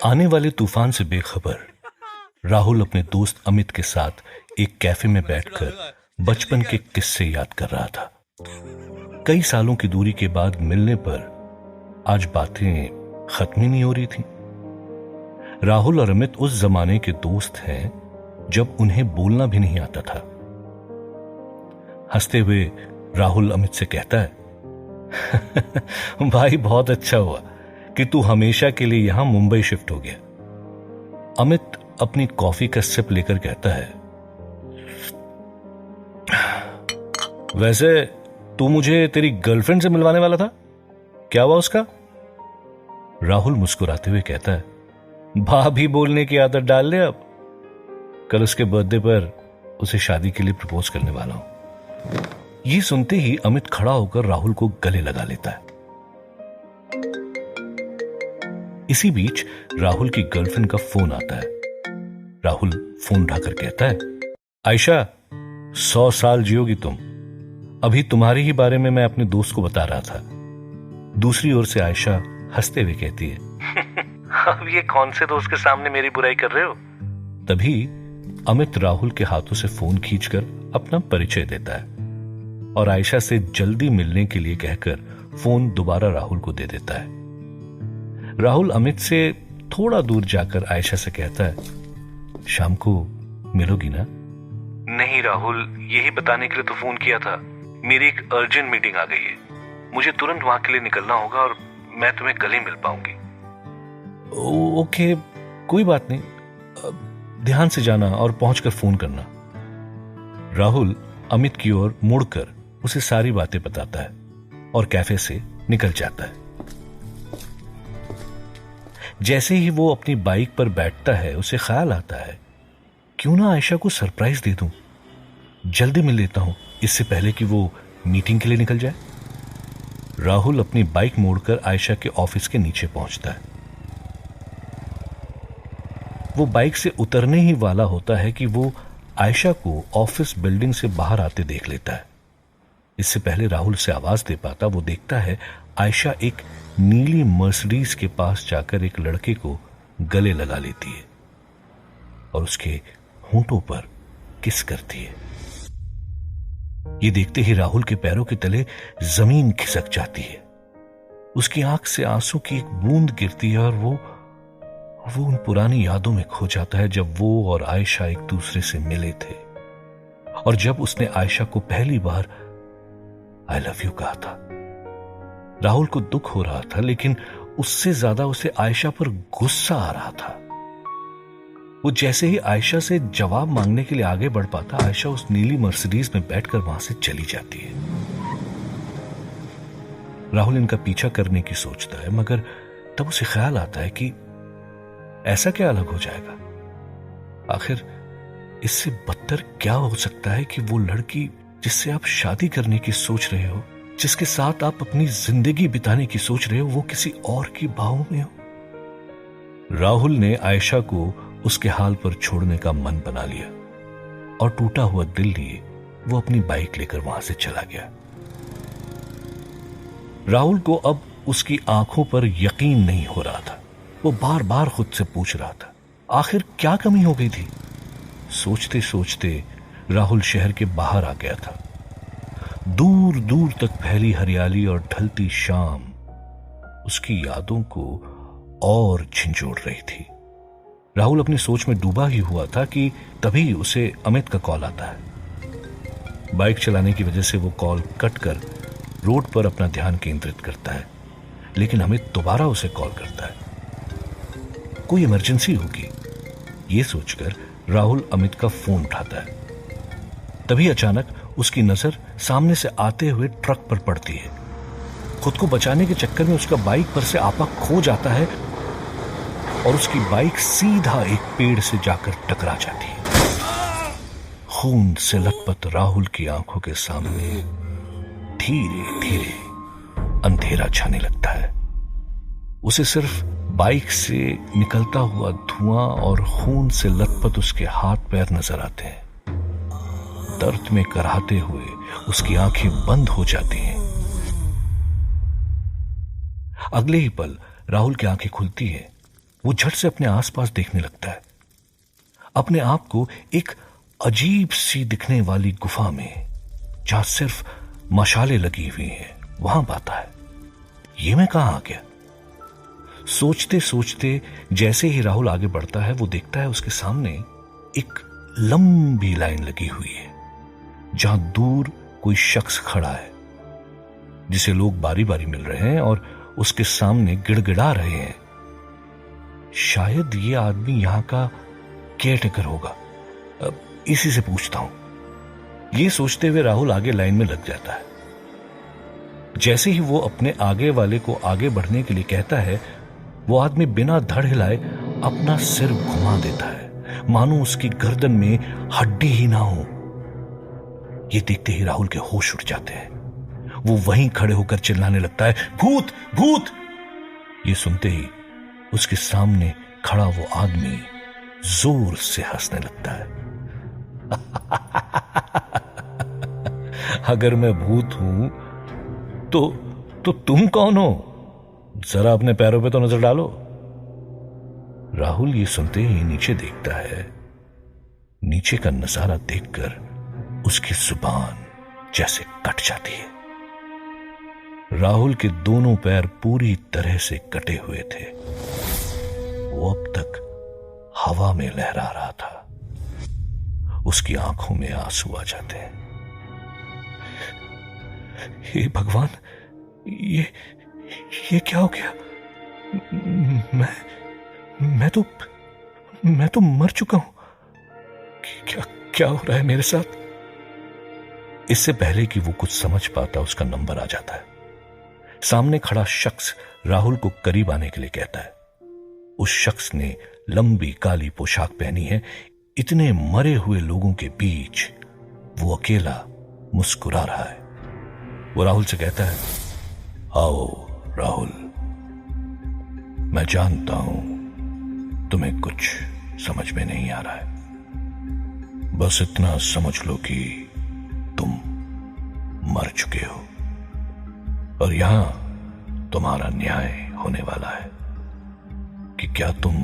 आने वाले तूफान से बेखबर राहुल अपने दोस्त अमित के साथ एक कैफे में बैठकर बचपन के किस्से याद कर रहा था। कई सालों की दूरी के बाद मिलने पर आज बातें खत्म ही नहीं हो रही थी। राहुल और अमित उस जमाने के दोस्त हैं जब उन्हें बोलना भी नहीं आता था। हंसते हुए राहुल अमित से कहता है, भाई बहुत अच्छा हुआ कि तू हमेशा के लिए यहां मुंबई शिफ्ट हो गया। अमित अपनी कॉफी का सिप लेकर कहता है, वैसे तू मुझे तेरी गर्लफ्रेंड से मिलवाने वाला था, क्या हुआ उसका? राहुल मुस्कुराते हुए कहता है, भाभी बोलने की आदत डाल ले अब। कल उसके बर्थडे पर उसे शादी के लिए प्रपोज करने वाला हूं। ये सुनते ही अमित खड़ा होकर राहुल को गले लगा लेता है। इसी बीच राहुल की गर्लफ्रेंड का फोन आता है। राहुल फोन उठाकर कहता है, आयशा 100 साल जियोगी तुम। अभी तुम्हारे ही बारे में मैं अपने दोस्त को बता रहा था। दूसरी ओर से आयशा हंसते हुए कहती है, अब ये कौन से दोस्त के सामने मेरी बुराई कर रहे हो? तभी अमित राहुल के हाथों से फोन खींचकर अपना परिचय देता है और आयशा से जल्दी मिलने के लिए कहकर फोन दोबारा राहुल को दे देता है। राहुल अमित से थोड़ा दूर जाकर आयशा से कहता है, शाम को मिलोगी ना? नहीं राहुल, यही बताने के लिए तो फोन किया था। मेरी एक अर्जेंट मीटिंग आ गई है, मुझे तुरंत वहां के लिए निकलना होगा और मैं तुम्हें कल ही मिल पाऊंगी। ओके, कोई बात नहीं, ध्यान से जाना और पहुंचकर फोन करना। राहुल अमित की ओर मुड़कर उसे सारी बातें बताता है और कैफे से निकल जाता है। जैसे ही वो अपनी बाइक पर बैठता है उसे ख्याल आता है, क्यों ना आयशा को सरप्राइज दे दूं, जल्दी मिल लेता हूं इससे पहले कि वो मीटिंग के लिए निकल जाए। राहुल अपनी बाइक मोड़कर आयशा के ऑफिस के नीचे पहुंचता है। वो बाइक से उतरने ही वाला होता है कि वो आयशा को ऑफिस बिल्डिंग से बाहर आते देख लेता है। इससे पहले राहुल से आवाज दे पाता वो देखता है आयशा एक नीली मर्सिडीज के पास जाकर एक लड़के को गले लगा लेती है और उसके होंठों पर किस करती है। ये देखते ही राहुल के पैरों के तले जमीन खिसक जाती है। उसकी आंख से आंसू की एक बूंद गिरती है और वो उन पुरानी यादों में खो जाता है जब वो और आयशा एक दूसरे से मिले थे और जब उसने आयशा को पहली बार आई लव यू कहा था। राहुल को दुख हो रहा था, लेकिन उससे ज्यादा उसे आयशा पर गुस्सा आ रहा था। वो जैसे ही आयशा से जवाब मांगने के लिए आगे बढ़ पाता, आयशा उस नीली मर्सिडीज में बैठकर वहां से चली जाती है। राहुल इनका पीछा करने की सोचता है, मगर तब उसे ख्याल आता है कि ऐसा क्या अलग हो जाएगा? आखिर इससे बदतर क्या हो सकता है कि वो लड़की जिससे आप शादी करने की सोच रहे हो, जिसके साथ आप अपनी जिंदगी बिताने की सोच रहे हो, वो किसी और की बाहों में हो। राहुल ने आयशा को उसके हाल पर छोड़ने का मन बना लिया और टूटा हुआ दिल लिए वो अपनी बाइक लेकर वहां से चला गया। राहुल को अब उसकी आंखों पर यकीन नहीं हो रहा था। वो बार बार खुद से पूछ रहा था, आखिर क्या कमी हो गई थी? सोचते सोचते राहुल शहर के बाहर आ गया था। दूर दूर तक फैली हरियाली और ढलती शाम उसकी यादों को और झंझोड़ रही थी। राहुल अपनी सोच में डूबा ही हुआ था कि तभी उसे अमित का कॉल आता है। बाइक चलाने की वजह से वो कॉल कट कर रोड पर अपना ध्यान केंद्रित करता है, लेकिन अमित दोबारा उसे कॉल करता है। कोई इमरजेंसी होगी, ये सोचकर राहुल अमित का फोन उठाता है। तभी अचानक उसकी नजर सामने से आते हुए ट्रक पर पड़ती है। खुद को बचाने के चक्कर में उसका बाइक पर से आपा खो जाता है और उसकी बाइक सीधा एक पेड़ से जाकर टकरा जाती है। खून से लथपथ राहुल की आंखों के सामने धीरे धीरे अंधेरा छाने लगता है। उसे सिर्फ बाइक से निकलता हुआ धुआं और खून से लथपथ उसके हाथ पैर नजर आते हैं। दर्द में कराहते हुए उसकी आंखें बंद हो जाती हैं अगले ही पल राहुल की आंखें खुलती हैं। वो झट से अपने आसपास देखने लगता है। अपने आप को एक अजीब सी दिखने वाली गुफा में, जहां सिर्फ मशालें लगी हुई हैं, वहां पाता है। ये मैं कहां आ गया? सोचते सोचते जैसे ही राहुल आगे बढ़ता है, वो देखता है उसके सामने एक लंबी लाइन लगी हुई है, जहां दूर कोई शख्स खड़ा है, जिसे लोग बारी बारी मिल रहे हैं और उसके सामने गिड़गिड़ा रहे हैं। शायद ये आदमी यहां का केयरटेकर होगा। अब इसी से पूछता हूं। ये सोचते हुए राहुल आगे लाइन में लग जाता है। जैसे ही वो अपने आगे वाले को आगे बढ़ने के लिए कहता है, वो आदमी बिना धड़ हिलाए अपना सिर घुमा देता है, मानो उसकी गर्दन में हड्डी ही ना हो। ये देखते ही राहुल के होश उड़ जाते हैं। वो वहीं खड़े होकर चिल्लाने लगता है, भूत भूत। ये सुनते ही उसके सामने खड़ा वो आदमी जोर से हंसने लगता है। अगर मैं भूत हूं तो तुम कौन हो? जरा अपने पैरों पे तो नजर डालो। राहुल ये सुनते ही नीचे देखता है। नीचे का नजारा देखकर उसकी जुबान जैसे कट जाती है। राहुल के दोनों पैर पूरी तरह से कटे हुए थे। वो अब तक हवा में लहरा रहा था। उसकी आंखों में आंसू आ जाते हैं। हे भगवान, ये क्या हो गया? मैं तो मर चुका हूं। क्या हो रहा है मेरे साथ? इससे पहले कि वो कुछ समझ पाता, उसका नंबर आ जाता है। सामने खड़ा शख्स राहुल को करीब आने के लिए कहता है। उस शख्स ने लंबी काली पोशाक पहनी है। इतने मरे हुए लोगों के बीच वो अकेला मुस्कुरा रहा है। वो राहुल से कहता है, आओ राहुल, मैं जानता हूं तुम्हें कुछ समझ में नहीं आ रहा है। बस इतना समझ लो कि तुम मर चुके हो और यहां तुम्हारा न्याय होने वाला है कि क्या तुम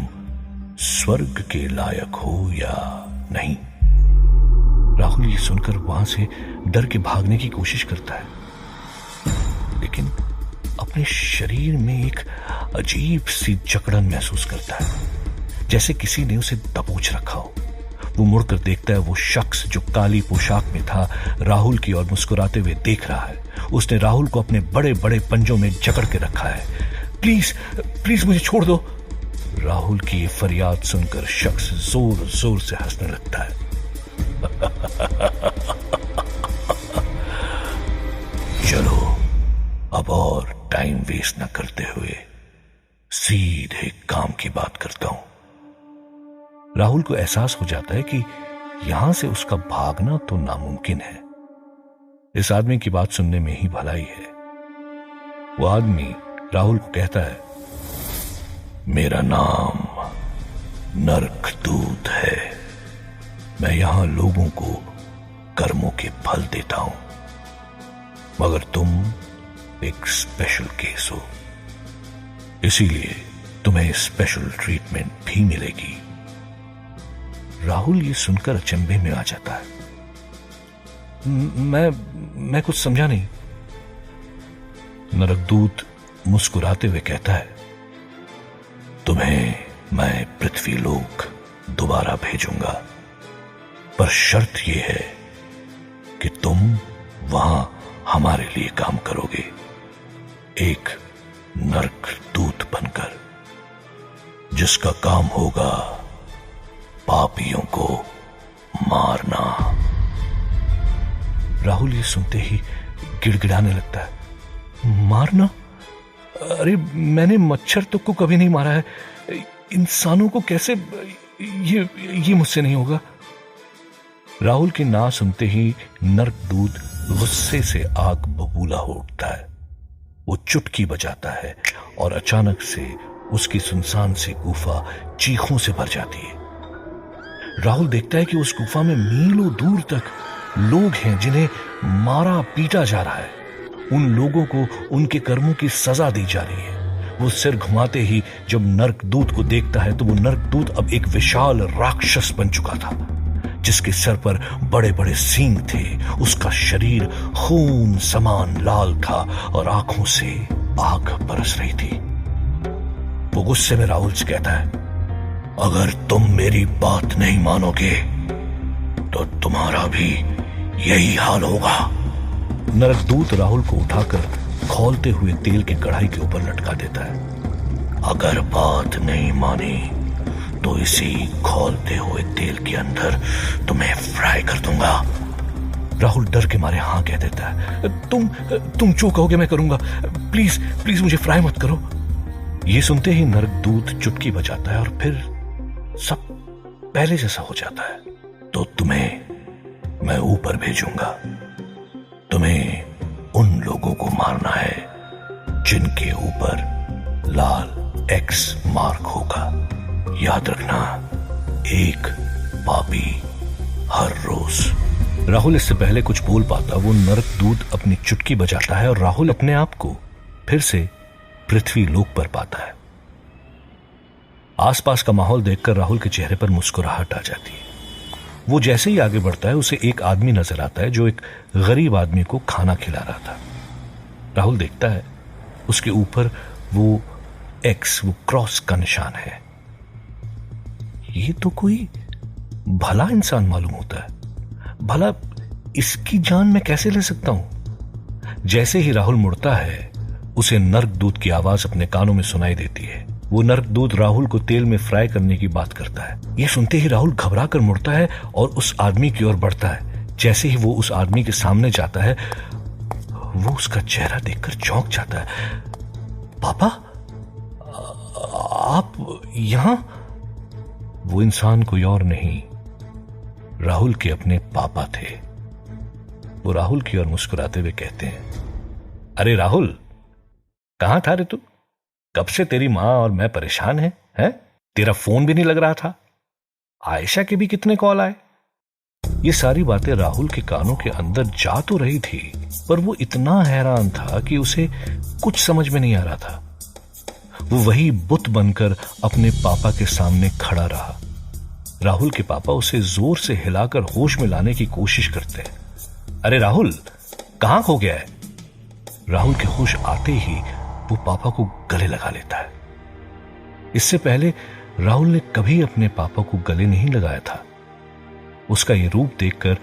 स्वर्ग के लायक हो या नहीं। राहुल ये सुनकर वहां से डर के भागने की कोशिश करता है, लेकिन अपने शरीर में एक अजीब सी जकड़न महसूस करता है, जैसे किसी ने उसे दबोच रखा हो। वो मुड़कर देखता है, वो शख्स जो काली पोशाक में था राहुल की ओर मुस्कुराते हुए देख रहा है। उसने राहुल को अपने बड़े बड़े पंजों में जकड़ के रखा है। प्लीज प्लीज मुझे छोड़ दो। राहुल की ये फरियाद सुनकर शख्स जोर जोर से हंसने लगता है। चलो अब और टाइम वेस्ट न करते हुए सीधे काम की बात करता हूं। राहुल को एहसास हो जाता है कि यहां से उसका भागना तो नामुमकिन है। इस आदमी की बात सुनने में ही भलाई है। वो आदमी राहुल को कहता है, मेरा नाम नरकदूत है। मैं यहां लोगों को कर्मों के फल देता हूं, मगर तुम एक स्पेशल केस हो, इसीलिए तुम्हें स्पेशल ट्रीटमेंट भी मिलेगी। राहुल ये सुनकर अचंभे में आ जाता है। मैं कुछ समझा नहीं। नरकदूत मुस्कुराते हुए कहता है, तुम्हें मैं पृथ्वी लोक दोबारा भेजूंगा, पर शर्त यह है कि तुम वहां हमारे लिए काम करोगे, एक नरकदूत बनकर, जिसका काम होगा पापियों को मारना। राहुल ये सुनते ही गिड़गिड़ाने लगता है। मारना? अरे मैंने मच्छर तक को कभी नहीं मारा है, इंसानों को कैसे? ये मुझसे नहीं होगा। राहुल की ना सुनते ही नरकदूत गुस्से से आग बबूला हो उठता है। वो चुटकी बजाता है और अचानक से उसकी सुनसान सी गुफा चीखों से भर जाती है। राहुल देखता है कि उस गुफा में मीलों दूर तक लोग हैं जिन्हें मारा पीटा जा रहा है। उन लोगों को उनके कर्मों की सजा दी जा रही है। वो सिर घुमाते ही जब नर्कदूत को देखता है तो वो नर्कदूत अब एक विशाल राक्षस बन चुका था, जिसके सर पर बड़े बड़े सींग थे। उसका शरीर खून समान लाल था और आंखों से आग बरस रही थी। वो गुस्से में राहुल से कहता है, अगर तुम मेरी बात नहीं मानोगे तो तुम्हारा भी यही हाल होगा। नरकदूत राहुल को उठाकर खौलते हुए तेल की कढ़ाई के ऊपर लटका देता है। अगर बात नहीं मानी तो इसी खौलते हुए तेल के अंदर तुम्हें फ्राई कर दूंगा। राहुल डर के मारे हाँ कह देता है। तुम जो कहोगे मैं करूंगा, प्लीज प्लीज मुझे फ्राई मत करो। ये सुनते ही नरकदूत चुटकी बजाता है और फिर सब पहले जैसा हो जाता है। तो तुम्हें मैं ऊपर भेजूंगा। तुम्हें उन लोगों को मारना है जिनके ऊपर लाल एक्स मार्क होगा। याद रखना, एक पापी हर रोज। राहुल इससे पहले कुछ बोल पाता वो नरकदूत अपनी चुटकी बजाता है और राहुल अपने आप को फिर से पृथ्वी लोक पर पाता है। आसपास का माहौल देखकर राहुल के चेहरे पर मुस्कुराहट आ जाती है। वो जैसे ही आगे बढ़ता है उसे एक आदमी नजर आता है जो एक गरीब आदमी को खाना खिला रहा था। राहुल देखता है उसके ऊपर वो एक्स, वो क्रॉस का निशान है। ये तो कोई भला इंसान मालूम होता है। भला इसकी जान मैं कैसे ले सकता हूं? जैसे ही राहुल मुड़ता है उसे नर्कदूत की आवाज अपने कानों में सुनाई देती है। वो नर्कदूत राहुल को तेल में फ्राई करने की बात करता है। यह सुनते ही राहुल घबरा कर मुड़ता है और उस आदमी की ओर बढ़ता है। जैसे ही वो उस आदमी के सामने जाता है वो उसका चेहरा देखकर चौंक जाता है। पापा, आप यहां? वो इंसान कोई और नहीं, राहुल के अपने पापा थे। वो राहुल की ओर मुस्कुराते हुए कहते हैं, अरे राहुल, कहां था रे तू? कब से तेरी मां और मैं परेशान हैं? तेरा फोन भी नहीं लग रहा था। आयशा के भी कितने कॉल आए। ये सारी बातें राहुल के कानों के अंदर जा तो रही थी, पर वो इतना हैरान था कि उसे कुछ समझ में नहीं आ रहा था। वो वही बुत बनकर अपने पापा के सामने खड़ा रहा। राहुल के पापा उसे जोर से हिलाकर होश में लाने की कोशिश करते हैं। अरे राहुल, कहां खो गया है? राहुल के होश आते ही वो पापा को गले लगा लेता है। इससे पहले राहुल ने कभी अपने पापा को गले नहीं लगाया था। उसका ये रूप देखकर